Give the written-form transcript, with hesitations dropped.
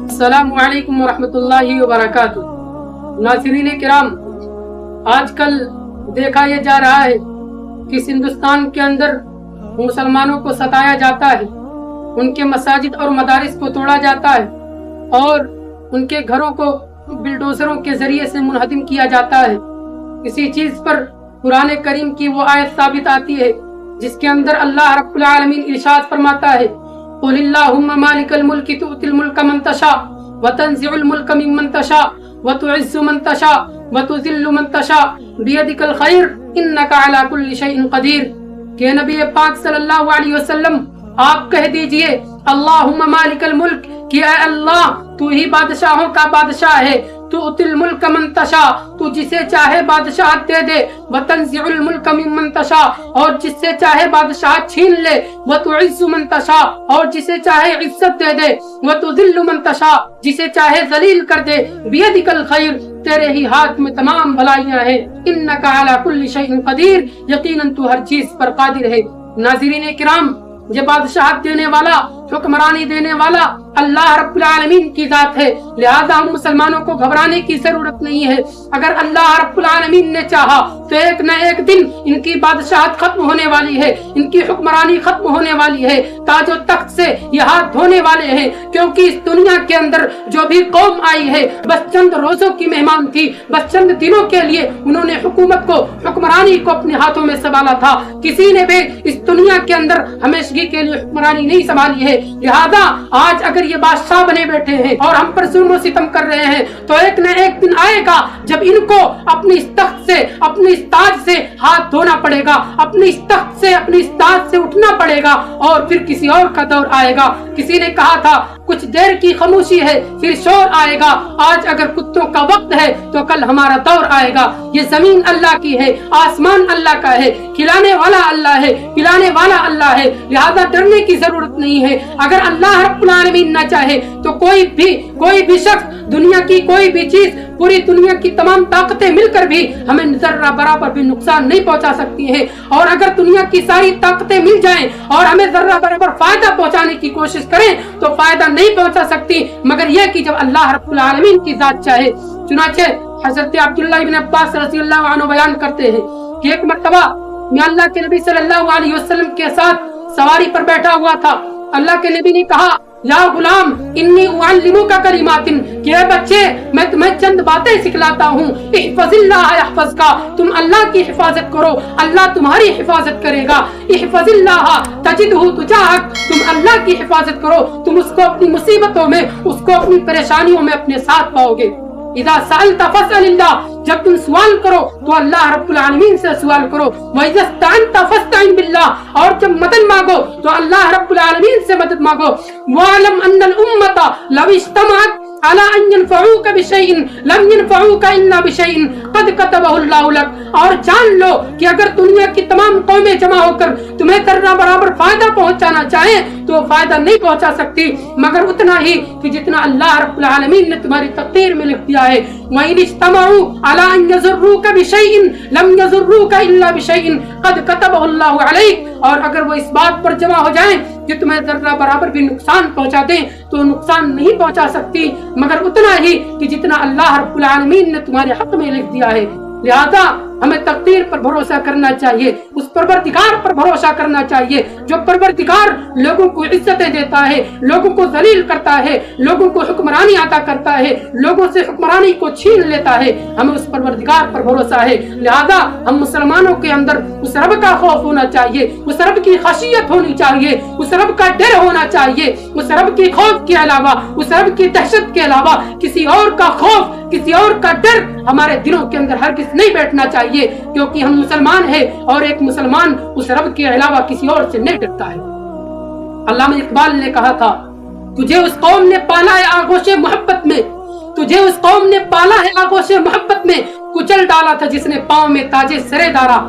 السلام علیکم ورحمۃ اللہ وبرکاتہ۔ ناظرین کرام، آج کل دیکھا یہ جا رہا ہے کہ ہندوستان کے اندر مسلمانوں کو ستایا جاتا ہے، ان کے مساجد اور مدارس کو توڑا جاتا ہے اور ان کے گھروں کو بلڈوزروں کے ذریعے سے منہدم کیا جاتا ہے۔ اسی چیز پر قرآن کریم کی وہ آیت ثابت آتی ہے جس کے اندر اللہ رب العالمین ارشاد فرماتا ہے، قل اللہم مالک الملک تؤتی الملک من تشاء وتنزع الملک ممن تشاء وتعز من تشاء وتذل من تشاء بیدک الخیر انک علی کل شیء قدیر۔ کہ نبی پاک صلی اللہ علیہ وسلم آپ کہہ دیجئے اللہم مالک الملک، کہ اے اللہ تو ہی بادشاہوں کا بادشاہ ہے، تو اتل ملک من تشاء، تو جسے چاہے بادشاہت دے دے، وتنزع الملک ممن تشاء، اور جس سے چاہے بادشاہت چھین لے، وتعز من تشاء، اور جسے چاہے عزت دے دے، وتذل من تشاء، جسے چاہے ذلیل کر دے، بیدک الخیر، تیرے ہی ہاتھ میں تمام بھلائیاں ہیں، انک علی کل شیء قدیر، یقیناً تو ہر چیز پر قادر ہے۔ ناظرین کرام، یہ بادشاہت دینے والا، حکمرانی دینے والا اللہ رب العالمین کی ذات ہے، لہذا ہم مسلمانوں کو گھبرانے کی ضرورت نہیں ہے۔ اگر اللہ رب العالمین نے چاہا تو ایک نہ ایک دن ان کی بادشاہت ختم ہونے والی ہے، ان کی حکمرانی ختم ہونے والی ہے، تاج و تخت سے یہ ہاتھ دھونے والے ہیں، کیونکہ اس دنیا کے اندر جو بھی قوم آئی ہے بس چند روزوں کی مہمان تھی، بس چند دنوں کے لیے انہوں نے حکومت کو، حکمرانی کو اپنے ہاتھوں میں سنبھالا تھا۔ کسی نے بھی اس دنیا کے اندر ہمیشگی کے لیے حکمرانی نہیں سنبھالی ہے، لہذا آج اگر یہ بادشاہ بنے بیٹھے ہیں اور ہم پر ظلم و ستم کر رہے ہیں تو ایک نہ ایک دن آئے گا جب ان کو اپنی اس تخت سے، اپنی اس تاج سے ہاتھ دھونا پڑے گا، اپنی اس تخت سے، اپنی اس تاج سے اٹھنا پڑے گا، اور پھر کسی اور کا دور آئے گا۔ کسی نے کہا تھا کچھ دیر کی خاموشی ہے پھر شور آئے گا، آج اگر کتوں کا وقت ہے تو کل ہمارا دور آئے گا۔ یہ زمین اللہ کی ہے، آسمان اللہ کا ہے، کھلانے والا اللہ ہے، پلانے والا اللہ ہے، لہذا ڈرنے کی ضرورت نہیں ہے۔ اگر اللہ رب العالمین نہ چاہے تو کوئی بھی شخص، دنیا کی کوئی بھی چیز، پوری دنیا کی تمام طاقتیں مل کر بھی ہمیں ذرہ برابر بھی نقصان نہیں پہنچا سکتی ہیں، اور اگر دنیا کی ساری طاقتیں مل جائیں اور ہمیں ذرہ برابر فائدہ پہنچانے کی کوشش کریں تو فائدہ نہیں پہنچا سکتی، مگر یہ کہ جب اللہ رب العالمین کی ذات چاہے۔ چنانچہ حضرت عبداللہ بن عباس رضی اللہ عنہ بیان کرتے ہیں کہ ایک مرتبہ میں اللہ کے نبی صلی اللہ علیہ وسلم کے ساتھ سواری پر بیٹھا ہوا تھا۔ اللہ کے نبی نے کہا، یا غلام انی اعلمک کلمات، کہ اے بچے میں تمہیں چند باتیں سکھلاتا ہوں، احفظ اللہ یحفظک، تم اللہ کی حفاظت کرو اللہ تمہاری حفاظت کرے گا، احفظ اللہ تجدہ تجاہک، تم اللہ کی حفاظت کرو تم اس کو اپنی مصیبتوں میں، اس کو اپنی پریشانیوں میں اپنے ساتھ پاؤ گے۔ اذا سألت فاسأل اللہ، جب تم سوال کرو تو اللہ رب العالمین سے سوال کرو۔ وَإِذَا اسْتَعَنْتَ فَاسْتَعِنْ بِاللَّهِ، اور جب مدد مانگو تو اللہ رب العالمین سے مدد مانگو۔ وَاعْلَمْ أَنَّ الْأُمَّةَ لَوْ اجْتَمَعَتْ عَلَىٰ أَن يَنفَعُوكَ بِشَيْءٍ لَمْ يَنفَعُوكَ إِلَّا بِشَيْءٍ قَدْ كَتَبَهُ اللَّهُ لَكَ، اور جان لو کہ اگر دنیا کی تمام قومیں جمع ہو کر تمہیں ذرہ برابر فائدہ پہنچانا چاہیں تو فائدہ نہیں پہنچا سکتی مگر اتنا ہی کہ جتنا اللہ رب العالمین نے تمہاری تقدیر میں لکھ دیا ہے۔ وَإِنِ اجْتَمَعُوا عَلَىٰ أَن يَضُرُّوكَ بِشَيْءٍ لَمْ يَضُرُّوكَ إِلَّا بِشَيْءٍ قَدْ كَتَبَهُ اللَّهُ عَلَيْكَ، اور اگر وہ اس بات پر جمع ہو جائیں کہ تمہیں ذرہ برابر بھی نقصان پہنچا دیں تو نقصان نہیں پہنچا سکتی مگر اتنا ہی کہ جتنا اللہ رب العالمین نے تمہارے حق میں لکھ دیا ہے۔ لہذا ہمیں تقدیر پر بھروسہ کرنا چاہیے، اس پروردگار پر بھروسہ کرنا چاہیے جو پروردگار لوگوں کو عزتیں دیتا ہے، لوگوں کو ذلیل کرتا ہے، لوگوں کو حکمرانی عطا کرتا ہے، لوگوں سے حکمرانی کو چھین لیتا ہے۔ ہمیں اس پروردگار پر بھروسہ ہے، لہذا ہم مسلمانوں کے اندر اس رب کا خوف ہونا چاہیے، اس رب کی خشیت ہونی چاہیے، اس رب کا ڈر ہونا چاہیے، اس رب کی خوف کے علاوہ، اس رب کی دہشت کے علاوہ کسی اور کا خوف، کسی اور کا ڈر ہمارے دلوں کے اندر ہرگز نہیں بیٹھنا چاہیے، کیونکہ ہم مسلمان ہیں اور ایک مسلمان اس رب کے علاوہ کسی اور سے نہیں ڈرتا ہے۔ علامہ اقبال نے کہا تھا، تجھے اس قوم نے پالا ہے آغوش محبت میں، تجھے اس قوم نے پالا ہے آغوش محبت میں، کچل ڈالا تھا جس نے پاؤں میں تاج سرے دارا،